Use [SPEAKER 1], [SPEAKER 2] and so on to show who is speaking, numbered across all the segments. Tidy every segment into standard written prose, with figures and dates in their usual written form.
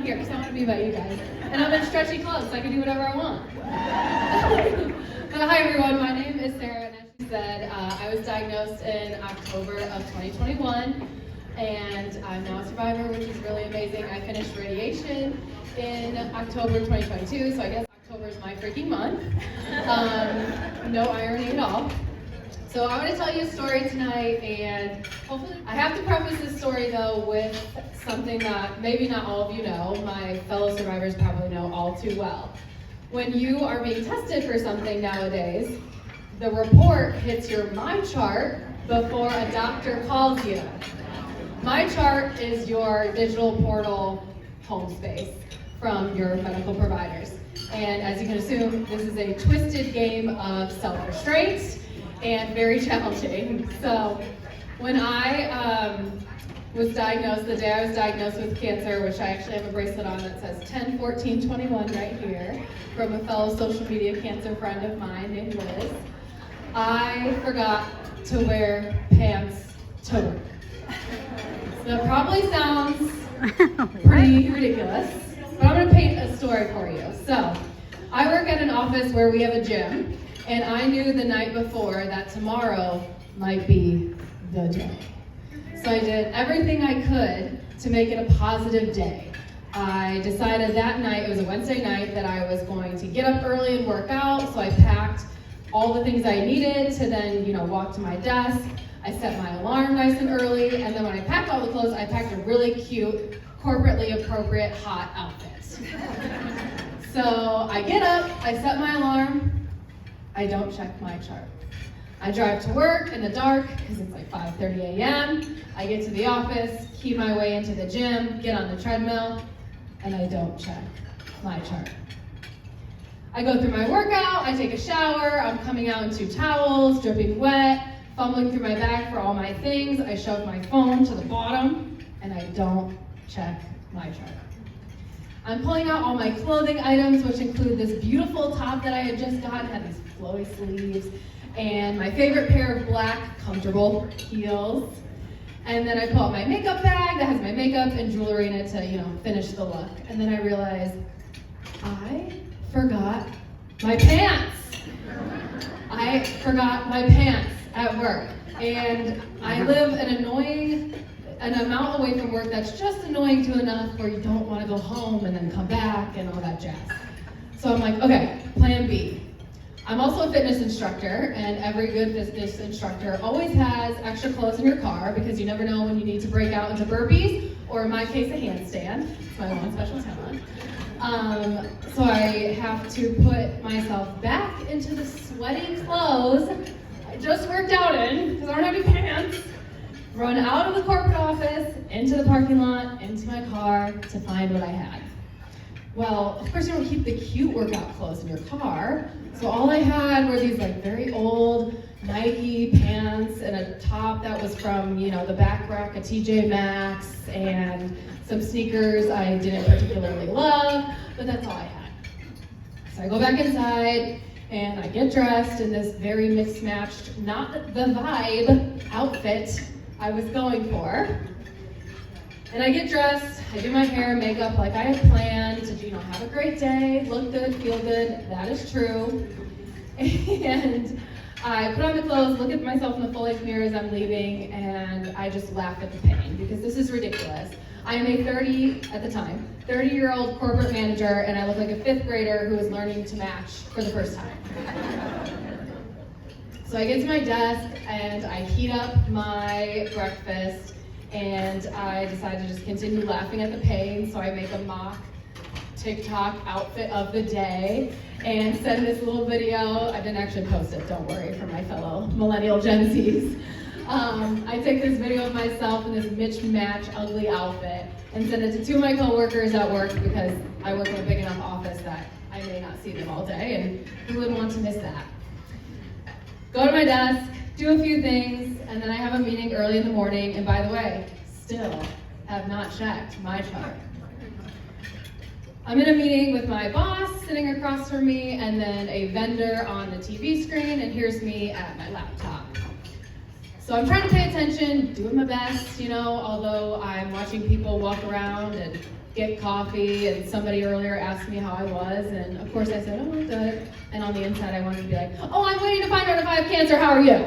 [SPEAKER 1] down here because I want to be by you guys. And I'm in stretchy clothes, so I can do whatever I want. But hi everyone, my name is Sarah, and as she said, I was diagnosed in October of 2021, and I'm now a survivor, which is really amazing. I finished radiation in October 2022, so I guess October is my freaking month. No irony at all. So I want to tell you a story tonight, and hopefully I have to preface this story though with something that maybe not all of you know. My fellow survivors probably know all too well. When you are being tested for something nowadays, the report hits your My Chart before a doctor calls you. My Chart is your digital portal home space from your medical providers. And as you can assume, this is a twisted game of self-restraint and very challenging. So when I was diagnosed, the day I was diagnosed with cancer, which I actually have a bracelet on that says 10/14/21 right here, from a fellow social media cancer friend of mine named Liz, I forgot to wear pants to work. So that probably sounds pretty ridiculous, but I'm gonna paint a story for you. So I work at an office where we have a gym, and I knew the night before that tomorrow might be the day. So I did everything I could to make it a positive day. I decided that night, it was a Wednesday night, that I was going to get up early and work out, so I packed all the things I needed to then, walk to my desk. I set my alarm nice and early, and then when I packed all the clothes, I packed a really cute, corporately appropriate hot outfit. So I get up, I set my alarm, I don't check my chart. I drive to work in the dark because it's like 5:30 a.m. I get to the office, key my way into the gym, get on the treadmill, and I don't check my chart. I go through my workout, I take a shower, I'm coming out in 2 towels, dripping wet, fumbling through my bag for all my things. I shove my phone to the bottom, and I don't check my chart. I'm pulling out all my clothing items, which include this beautiful top that I had just gotten, had these flowy sleeves, and my favorite pair of black, comfortable heels. And then I pull out my makeup bag that has my makeup and jewelry in it to, finish the look. And then I realize, I forgot my pants. I forgot my pants at work. And I live an amount away from work that's just annoying to enough where you don't want to go home and then come back and all that jazz. So I'm like, okay, plan B. I'm also a fitness instructor, and every good fitness instructor always has extra clothes in your car because you never know when you need to break out into burpees, or in my case, a handstand. It's my one special talent. So I have to put myself back into the sweaty clothes I just worked out in because I don't have any pants, run out of the corporate office, into the parking lot, into my car to find what I had. Well, of course you don't keep the cute workout clothes in your car, so all I had were these very old Nike pants and a top that was from, the back rack of TJ Maxx, and some sneakers I didn't particularly love, but that's all I had. So I go back inside, and I get dressed in this very mismatched, not the vibe outfit I was going for. And I get dressed, I do my hair and makeup like I had planned to, have a great day, look good, feel good. That is true. And I put on the clothes, look at myself in the full-length mirror as I'm leaving, and I just laugh at the pain because this is ridiculous. I am a 30-year-old corporate manager, and I look like a 5th grader who is learning to match for the first time. So I get to my desk, and I heat up my breakfast, and I decide to just continue laughing at the pain, so I make a mock TikTok outfit of the day and send this little video. I didn't actually post it, don't worry, for my fellow millennial Gen Zs. I take this video of myself in this mismatch ugly outfit and send it to 2 of my coworkers at work because I work in a big enough office that I may not see them all day, and who would want to miss that? Go to my desk, do a few things, and then I have a meeting early in the morning, and by the way, still have not checked my chart. I'm in a meeting with my boss sitting across from me, and then a vendor on the TV screen, and here's me at my laptop. So I'm trying to pay attention, doing my best, although I'm watching people walk around and get coffee, and somebody earlier asked me how I was, and of course I said, oh, I'm good. And on the inside I wanted to be like, oh, I'm waiting to find out if I have cancer, how are you?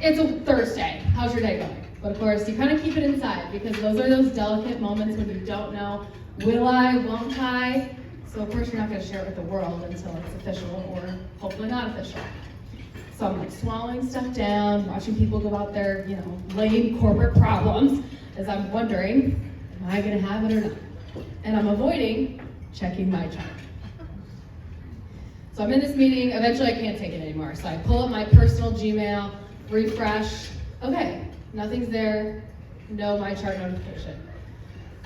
[SPEAKER 1] It's a Thursday, how's your day going? But of course, you kind of keep it inside, because those are those delicate moments when you don't know, will I, won't I? So of course you're not going to share it with the world until it's official, or hopefully not official. So I'm like swallowing stuff down, watching people go about their, lame corporate problems, as I'm wondering, am I going to have it or not? And I'm avoiding checking my chart. So I'm in this meeting, eventually I can't take it anymore. So I pull up my personal Gmail, refresh, okay, nothing's there, no my chart notification.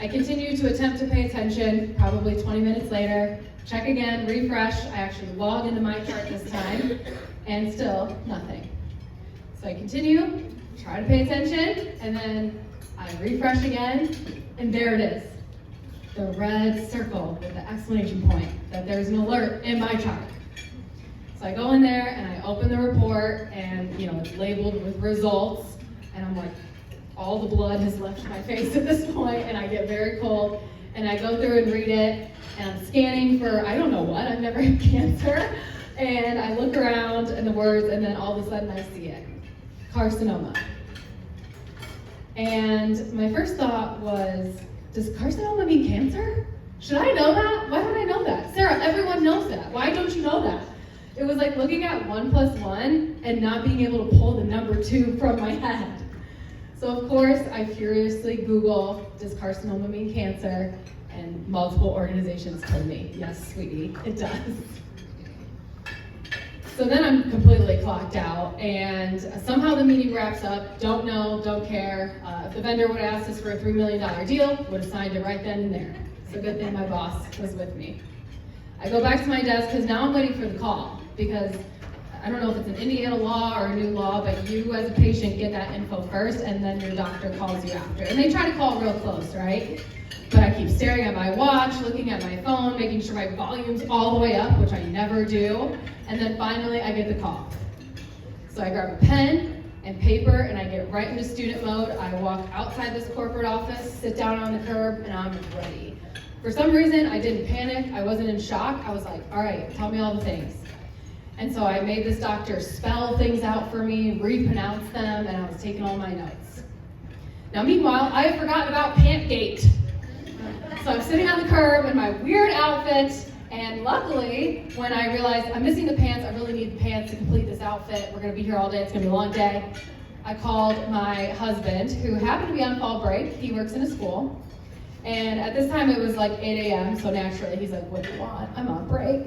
[SPEAKER 1] I continue to attempt to pay attention, probably 20 minutes later, check again, refresh, I actually log into my chart this time, and still nothing. So I continue, try to pay attention, and then I refresh again, and there it is. The red circle with the exclamation point, that there's an alert in my chart. So I go in there and I open the report, and it's labeled with results, and I'm like, all the blood has left my face at this point, and I get very cold, and I go through and read it, and I'm scanning for, I don't know what, I've never had cancer, and I look around and the words, and then all of a sudden I see it, carcinoma. And my first thought was, does carcinoma mean cancer? Should I know that? Why don't I know that? Sarah, everyone knows that. Why don't you know that? It was like looking at 1 + 1 and not being able to pull the number 2 from my head. So of course, I furiously Google, does carcinoma mean cancer? And multiple organizations told me, yes, sweetie, it does. So then I'm completely clocked out, and somehow the meeting wraps up, don't know, don't care. If the vendor would have asked us for a $3 million deal, would have signed it right then and there. It's a good thing my boss was with me. I go back to my desk, because now I'm waiting for the call, because I don't know if it's an Indiana law or a new law, but you as a patient get that info first, and then your doctor calls you after. And they try to call real close, right? But I keep staring at my watch, looking at my phone, making sure my volume's all the way up, which I never do. And then finally, I get the call. So I grab a pen and paper, and I get right into student mode. I walk outside this corporate office, sit down on the curb, and I'm ready. For some reason, I didn't panic. I wasn't in shock. I was like, all right, tell me all the things. And so I made this doctor spell things out for me, repronounce them, and I was taking all my notes. Now, meanwhile, I had forgotten about Pantgate. So I'm sitting on the curb in my weird outfit, and luckily, when I realized I'm missing the pants, I really need the pants to complete this outfit. We're gonna be here all day, it's gonna be a long day. I called my husband, who happened to be on fall break. He works in a school. And at this time it was like 8 a.m., so naturally he's like, what do you want? I'm on break.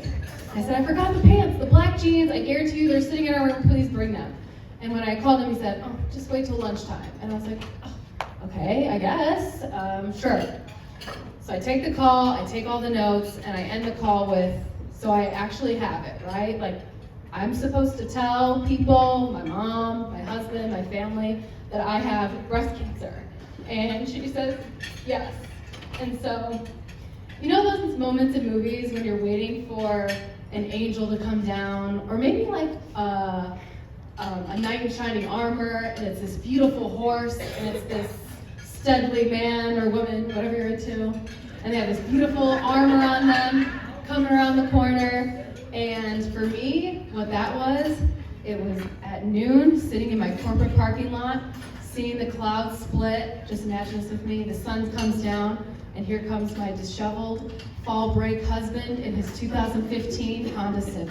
[SPEAKER 1] I said, I forgot the pants, the black jeans, I guarantee you they're sitting in our room, please bring them. And when I called him, he said, oh, just wait till lunchtime. And I was like, oh, okay, I guess, sure. So I take the call, I take all the notes, and I end the call with, so I actually have it, right? Like, I'm supposed to tell people, my mom, my husband, my family, that I have breast cancer. And she says, yes. And so, those moments in movies when you're waiting for an angel to come down, or maybe like a knight in shining armor, and it's this beautiful horse, and it's this studly man or woman, whatever you're into, and they have this beautiful armor on them, coming around the corner. And for me, what that was, it was at noon, sitting in my corporate parking lot, seeing the clouds split. Just imagine this with me. The sun comes down, and here comes my disheveled fall break husband in his 2015 Honda Civic.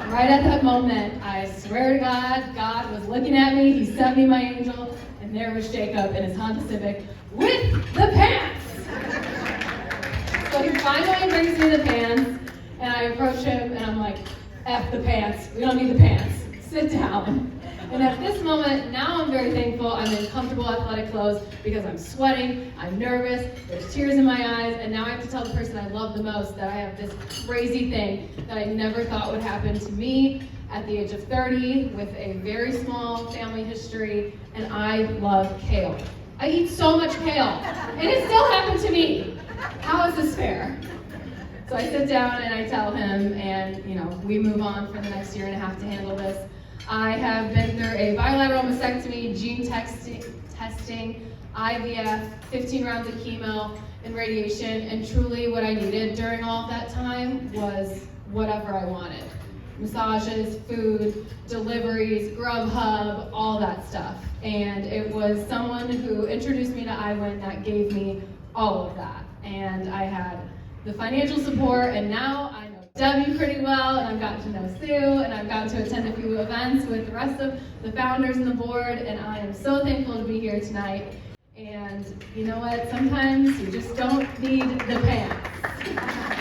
[SPEAKER 1] Right at that moment, I swear to God, God was looking at me, he sent me my angel, and there was Jacob in his Honda Civic with the pants. So he finally brings me the pants, and I approach him, and I'm like, F the pants, we don't need the pants, sit down. And at this moment, now I'm very thankful I'm in comfortable athletic clothes, because I'm sweating, I'm nervous, there's tears in my eyes, and now I have to tell the person I love the most that I have this crazy thing that I never thought would happen to me at the age of 30 with a very small family history, and I love kale. I eat so much kale, and it still happened to me. How is this fair? So I sit down and I tell him, and we move on for the next 1.5 years to handle this. I have been through a bilateral mastectomy, gene testing, IVF, 15 rounds of chemo, in radiation, and truly what I needed during all of that time was whatever I wanted. Massages, food, deliveries, Grubhub, all that stuff. And it was someone who introduced me to IWIN that gave me all of that. And I had the financial support, and now I know Debbie pretty well, and I've gotten to know Sue, and I've gotten to attend a few events with the rest of the founders and the board, and I am so thankful to be here tonight. And you know what? Sometimes you just don't need the pants.